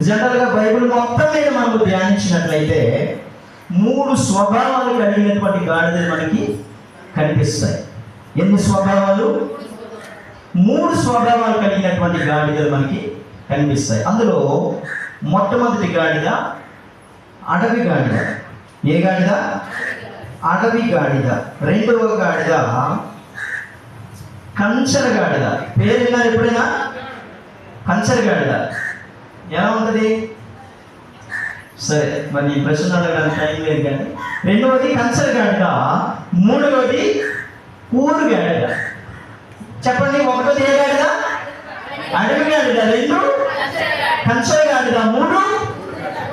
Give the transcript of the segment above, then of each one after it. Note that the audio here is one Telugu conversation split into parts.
జనరల్గా బైబిల్ మొత్తం మీద మనకు ధ్యానించినట్లయితే 3 స్వభావాలు కలిగినటువంటి గాడిదలు మనకి కనిపిస్తాయి. ఎన్ని స్వభావాలు? 3 స్వభావాలు కలిగినటువంటి గాడిదలు మనకి కనిపిస్తాయి. అందులో మొట్టమొదటి గాడిద అడవి గాడిద. ఏ గాడిద? అడవి గాడిద. రెండవ గాడిద కంచర గాడిద. పేరు విన్నారు ఎప్పుడైనా? కంచర గాడిద ఎలా ఉంటుంది? సరే, మరి ఈ ప్రశ్న అడగడానికి టైం లేదు కానీ, రెండవది కంచర గాడిద, మూడవది ఊరు గాడిద. చెప్పండి, ఒకటోది ఏ గాడిద? అడవి గాడిద, 2 కంచర గాడిద, 3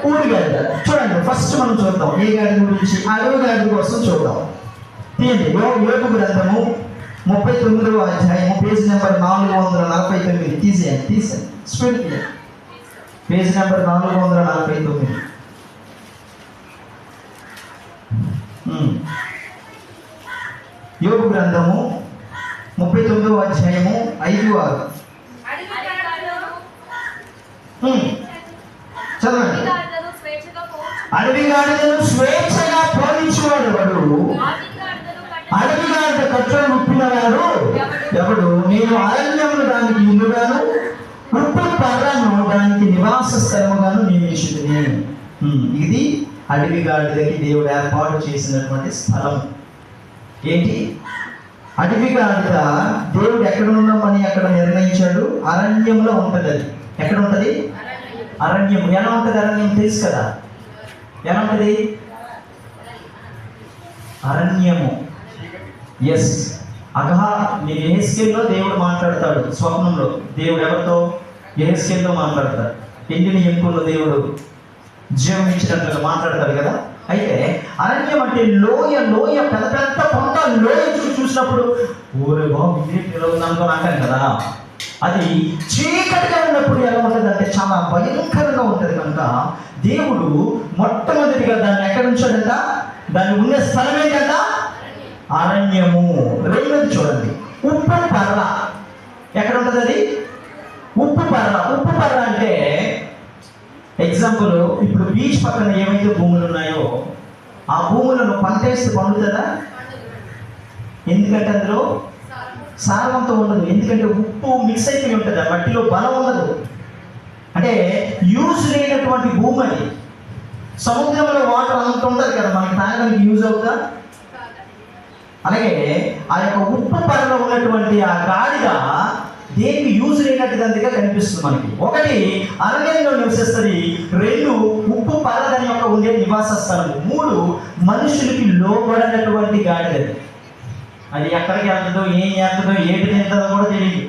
ఊరు గాడిద. చూడండి, ఫస్ట్ మనం చూద్దాం ఏ గాడిద గురించి. అడవి గాడిద కోసం చూద్దాం. తీయండి, యోబు గ్రంథము 39వ అధ్యాయము, పేజ్ నెంబర్ 449. తీసేయండి స్పీడ్ తీయండి. Page number 449. యోబు గ్రంథము 39వ అధ్యాయము 5-6. చదవండి. అడవి గాడిదను స్వేచ్ఛగా పోలించేవాడు ఎవడు? అడవి గాడిద కట్టును ఉప్పినవాడు ఎవడు? నేను అరణ్యమును దానికి ఇల్లుగాను, ఉప్పు పర్రను దానికి నివాస స్థలముగాను నియమించుకుని. ఇది అడవి గాడిదకి దేవుడు ఏర్పాటు చేసినటువంటి స్థలం. ఏంటి? అడవి గాడిద దేవుడు ఎక్కడ ఉన్నామని అక్కడ నిర్ణయించాడు. అరణ్యంలో ఉంటుంది. అది ఎక్కడ ఉంటుంది? అరణ్యం. ఎలా ఉంటుంది అరణ్యం? తెలుసు కదా, ఎలా ఉంటుంది అరణ్యము? ఎస్. మీరు యెహెజ్కేలులో దేవుడు మాట్లాడతాడు స్వప్నంలో. దేవుడు ఎవరితో? యెహెజ్కేలుతో మాట్లాడతాడు. ఎండిన ఎముకల్లో దేవుడు జీవం ఇచ్చినట్లుగా మాట్లాడతాడు కదా. అయితే అరణ్యం అంటే లోయ పెద్ద పెద్ద కొంత లోయ చూసినప్పుడు ఓరే బాబు ఇదే ఉందనుకో అంటాను కదా. అది చీకటిగా ఉన్నప్పుడు ఎలా ఉంటుంది అంటే చాలా భయంకరంగా ఉంటుంది. కనుక దేవుడు మొట్టమొదటిగా దాన్ని ఎక్కడ ఉంచాడంట? దాన్ని ఉండే స్థలం ఏంటంట? అరణ్యము. రెండోది చూడండి, ఉప్పు పర్ర. ఎక్కడ ఉంటుంది అది? ఉప్పు పర్ర. ఉప్పు పర్ర అంటే ఎగ్జాంపుల్, ఇప్పుడు బీచ్ పక్కన ఏవైతే భూములు ఉన్నాయో ఆ భూములను పంట వేస్తే పండుతుందా? ఎందుకంటే అందులో సారవంతం ఉండదు. ఎందుకంటే ఉప్పు మిక్స్ అయిపోయి ఉంటుంది, ఆ మట్టిలో బలం ఉండదు. అంటే యూజ్ లేనటువంటి భూమి అది. సముద్రంలో వాటర్ అంత ఉండదు కదా, మనకి తాగడానికి యూజ్ అవుతుందా? అలాగే ఆ యొక్క ఉప్పు పరలో ఉన్నటువంటి ఆ గాడిద దేనికి యూజ్ లేనట్టుగా కనిపిస్తుంది మనకి. ఒకటి అరణ్యంలో నివసిస్తుంది, 2 ఉప్పు పర దాని యొక్క ఉండే నివాస స్థలం, 3 మనుషులకి లోబడినటువంటి గాడిద. అది ఎక్కడికి వెళ్తుందో, ఏం చేస్తుందో, ఏటి తింటుందో కూడా తెలియదు.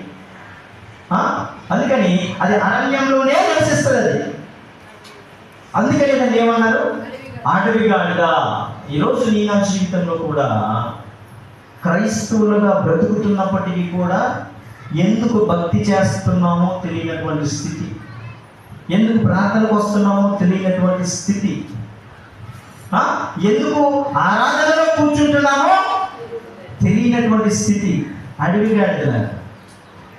అందుకని అది అరణ్యంలోనే నివసిస్తుంది. అది అందుకని దాన్ని ఏమన్నారు? అడవి గాడిద. ఈరోజు నీ నా జీవితంలో కూడా క్రైస్తవులుగా బ్రతుకుతున్నప్పటికీ కూడా ఎందుకు భక్తి చేస్తున్నామో తెలియనటువంటి స్థితి, ఎందుకు ప్రార్థనకు వస్తున్నామో తెలియనటువంటి స్థితి, ఎందుకు ఆరాధనలో కూర్చుంటున్నామో తెలియనటువంటి స్థితి. అడవి గాడిద.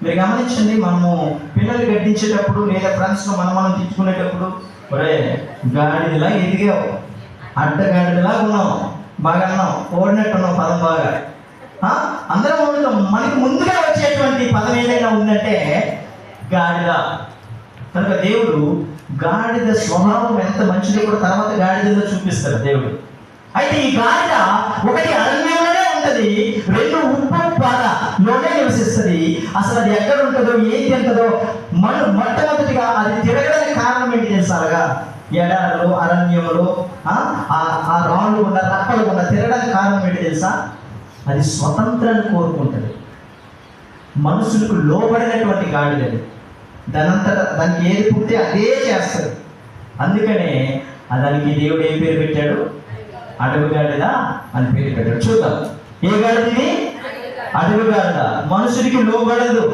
మీరు గమనించండి, మనము పిల్లలు గడ్డించేటప్పుడు లేదా ఫ్రెండ్స్లో మనం తెచ్చుకునేటప్పుడు, ఒరే గాడిదలా ఎదిగావు, అడ్డగాడిదలా ఉన్నావు, బాగా అన్నావు, ఓడినట్టు ఉన్నావు, పదం బాగా అందరం ఓడుతాం. మనకి ముందుగా వచ్చేటువంటి పదం ఏదైనా ఉందంటే గాడిద. కనుక దేవుడు గాడిద స్వభావం ఎంత మంచిదో కూడా తర్వాత గాడిదలో చూపిస్తాడు దేవుడు. అయితే ఈ గాడిద ఒకటి అరణ్యంలోనే ఉంటుంది, 2 ఉప్పు పాలలోనే నివసిస్తుంది. అసలు అది ఎక్కడ ఉంటుందో, ఏం తింటుందో, మొట్టమొదటిగా అది తిరగడానికి కారణం ఏంటి తెలుసాగా? ఎడారులు, అరణ్యములు, ఆ రాళ్ళు గుండా, రప్పలు గుండా తిరగడానికి కారణం ఏంటి తెలుసా? అది స్వతంత్రాన్ని కోరుకుంటుంది. మనుషులకు లోబడినటువంటి గాడిద. దానంతటా దానికి ఏది పుట్టితే అదే చేస్తుంది. అందుకనే దానికి దేవుడు ఏం పేరు పెట్టాడు? అడవి గాడిద అని పేరు పెట్టాడు. చూద్దాం, ఏ గాడిది? అడవి గాడిద. మనుషుడికి లోబడదు,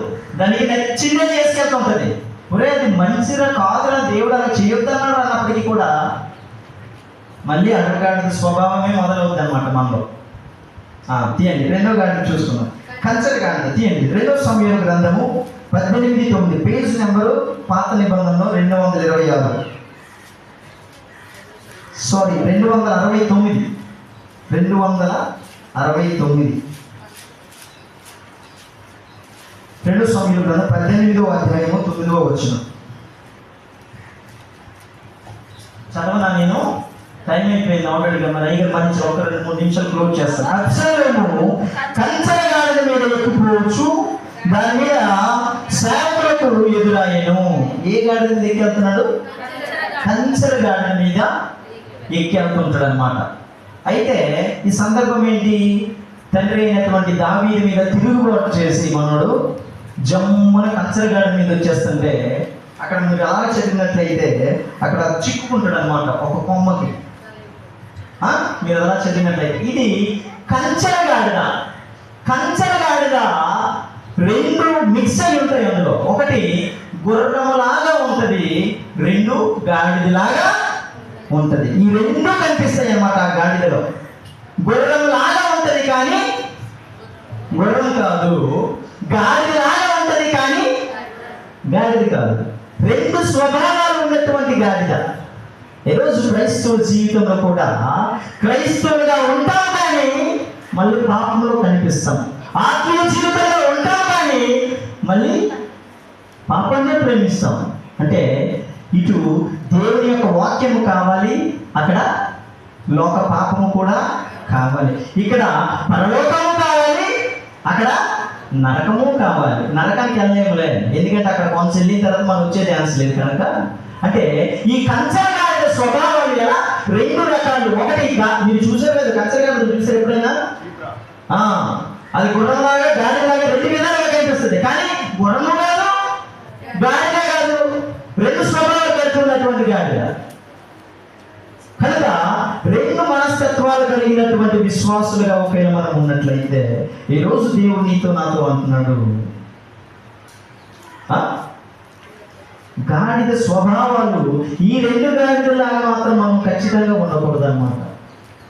దానికి నచ్చిందే చేసుకెళ్తుంటుంది. ఒరే అది మంచిగా కాదురా, దేవుడు అలా చేయొద్దన్నాడు అన్నప్పటికీ కూడా మళ్ళీ అడవి గాడిద స్వభావమే మొదలవుద్ది అన్నమాట మనలో. తీయండి, రెండో గాడిద చూస్తున్నాం, కంచర గాడిద. తీయండి, 2వ సమూయేలు గ్రంథము 18:9 పేజ్ నెంబరు పాత నిబంధనలో 226, సారీ 269, 269. 2 సమయంలో 18వ అధ్యాయము 9వ వచనం చదవనా? నేను టైం అయిపోయింది ఆల్రెడీగా. మరి అయ్యగారు మంచి ఒక 2-3 నిమిషాలు క్లోజ్ చేస్తాను. అబ్షాలోము కంచెల గాడిద మీద ఎక్కిపోవచ్చు, దాని మీద సేవకులకు ఎదురాయను. ఏ గాడిద మీద ఎక్కేళ్తున్నాడు? కంచెల గాడిద మీద ఎక్కేళ్తుంటాడు అనమాట. అయితే ఈ సందర్భం ఏంటి? తండ్రి అయినటువంటి దావీదు మీద తిరుగుబాటు చేసి మనోడు జమ్మున కంచెల గాడిద మీద వచ్చేస్తుంటే అక్కడ మీరు అలా చదివినట్లయితే అక్కడ చిక్కుకుంటాడు అనమాట ఒక కొమ్మకి. మీరు అలా చదివినట్లయితే ఇది కంచెల గాడిద. కంచెల గాడిద 2 మిక్స్ అయి ఉంటాయి. అందులో ఒకటి గుర్రంలాగా ఉంటుంది, 2 గాడిదలాగా ఉంటుంది. ఈ 2 కనిపిస్తాయి అన్నమాట ఆ గాడిదలో. గుర్రంలాగా ఉంటుంది కానీ గుర్రం కాదు, గాడిదలాగా ఉంటుంది కానీ గాడిద కాదు. 2 స్వభావాలు ఉన్నటువంటి గాడిద. ఈరోజు క్రైస్తవ జీవితంలో కూడా క్రైస్తవులుగా ఉంటాం కానీ మళ్ళీ పాపంలో కనిపిస్తాం. ఆత్మీయ జీవితంలో ఉంటాం కానీ మళ్ళీ పాపాన్ని ప్రేమిస్తాం. అంటే ఇటు దేవుని యొక్క వాక్యము కావాలి, అక్కడ లోక పాపము కూడా కావాలి. ఇక్కడ పరలోకము కావాలి, అక్కడ నరకము కావాలి. నరకానికి వెళ్ళలేములే, ఎందుకంటే అక్కడ కొంచెం వెళ్ళిన తర్వాత మనం వచ్చే ఛాన్స్ లేదు కనుక. అంటే ఈ కంచెల గాడిద స్వభావాలు ఎలా 2 రకాలు. ఒకటి మీరు చూసారు కదా, కంచెల గాడిద చూసారు ఎప్పుడైనా? అది గుర్రంలాగా గాడిలాగా 2 విధాలుగా కనిపిస్తుంది, కానీ గుర్రము కాదు, గాడిద కాదు, 2 స్వభావాలు కలిగి ఉన్నటువంటి గాడిద. కనుక 2 మనస్తత్వాలు కలిగినటువంటి విశ్వాసులుగా ఒకవేళ మనం ఉన్నట్లయితే ఈరోజు దేవుడు నీతో నాతో అంటున్నాడు, గాడిద స్వభావాలు ఈ 2 గాడిదలాగా మాత్రం మనం ఖచ్చితంగా ఉండకూడదు అన్నమాట.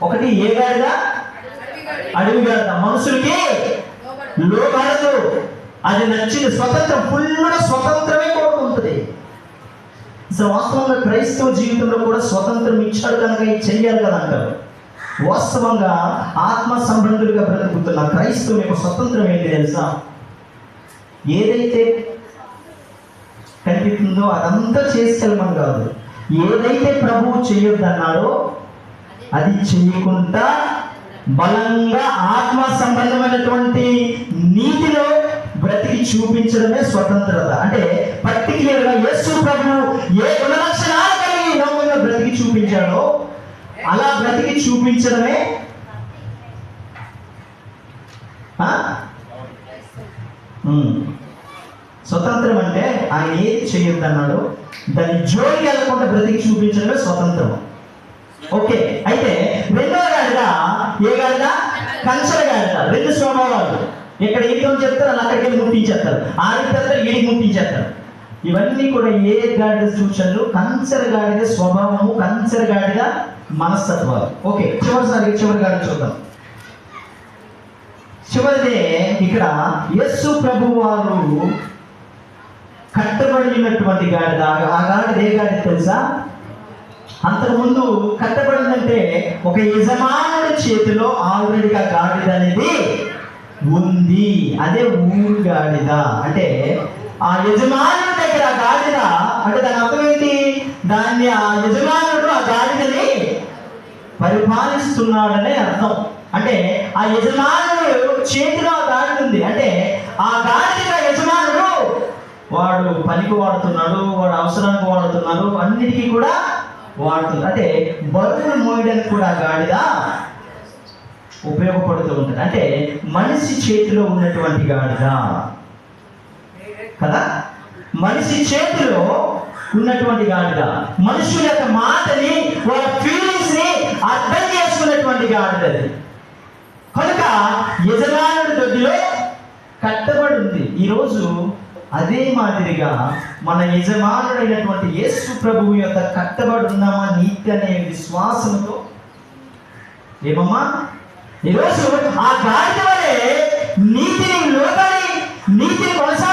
ఒకటి ఏ గాడిద? అడవి గాడిద. మనుషులకి లోబడదు, అది నచ్చింది, స్వతంత్రం, ఫుల్గా స్వతంత్రమే కోరుకుంటుంది. అసలు వాస్తవంగా క్రైస్తవ జీవితంలో కూడా స్వతంత్రం ఇచ్చాడు కనుక ఇది చెయ్యాలి కదా అంటారు. వాస్తవంగా ఆత్మ సంబంధులుగా బ్రతుకుతున్న క్రైస్తవం యొక్క స్వతంత్రం ఏంటి తెలుసా? ఏదైతే కనిపిస్తుందో అదంతా చేసుకెళ్ళమని కాదు, ఏదైతే ప్రభువు చేయొద్దన్నాడో అది చేయకుండా బలంగా ఆత్మ సంబంధమైనటువంటి నీతిలో బ్రతికి చూపించడమే స్వతంత్రత. అంటే పర్టిక్యులర్గా యేసు ప్రభువు ఏ గుణలక్షణాలు కలిగి లోకంలో బ్రతికి చూపించాడో అలా బ్రతికి చూపించడమే స్వతంత్రం. అంటే ఆయన ఏది చేయొద్దన్నాడో దాన్ని జోలికి వెళ్ళకుండా బ్రతికి చూపించడమే స్వతంత్రం. ఓకే, అయితే 2వ గాడిద ఏ గాడిద? కంచెల గాడిద. 2 స్వభావాలు. ఇక్కడ ఏంటో చెప్తారు, అలా అక్కడికి వెళ్ళి ముట్టించేస్తారు, ఆడిస్తారు, ఈడికి ముట్టించేస్తారు. ఇవన్నీ కూడా ఏ గాడిద సూచనలు? కంచెల గాడిద స్వభావము, కంచెల గాడిద మనస్తత్వాలు. ఓకే, చివరి గాడిద చూద్దాం. చివరిదే ఇక్కడ యేసు ప్రభు వారు కట్టబడినటువంటి గాడిద. ఆ గాడిద ఏ గాడిద తెలుసా? అంతకుముందు కట్టబడిందంటే ఒక యజమానుడి చేతిలో ఆల్రెడీగా గాడిద అనేది ఉంది. అదే ఊరు గాడిద. అంటే ఆ యజమానుడి దగ్గర గాడిద అంటే దాని అర్థం ఏంటి? దాన్ని ఆ యజమానుడు ఆ గాడిదని పరిపాలిస్తున్నాడనే అర్థం. అంటే ఆ యజమానుడు చేతిలో ఆ గాడిద ఉంది అంటే ఆ గాడిద యజమానుడు వాడు పనికి వాడుతున్నాడు, వాడు అవసరానికి వాడుతున్నాడు, అన్నిటికీ కూడా వాడుతుంది. అంటే బరువును మోయడానికి కూడా గాడిద ఉపయోగపడుతూ ఉంటుంది. అంటే మనిషి చేతిలో ఉన్నటువంటి గాడిద కదా, మనిషి చేతిలో ఉన్నటువంటి గాడిద, మనుషుల యొక్క మాటని, వాళ్ళ ఫీలింగ్స్ ని అర్థం చేసుకున్నటువంటి గాడిద. కనుక యజమానుడి దొడ్డిలో కట్టబడి ఉంది. ఈరోజు అదే మాదిరిగా మన యజమానుడైనటువంటి యేసు ప్రభువు యొక్క కట్టబడి ఉన్నామా నీతి అనే విశ్వాసంతో? ఏమమ్మా, ఈరోజు ఆ గాడిద వలె నీతిని లోబడి నీతిని కొనసాగించాలి.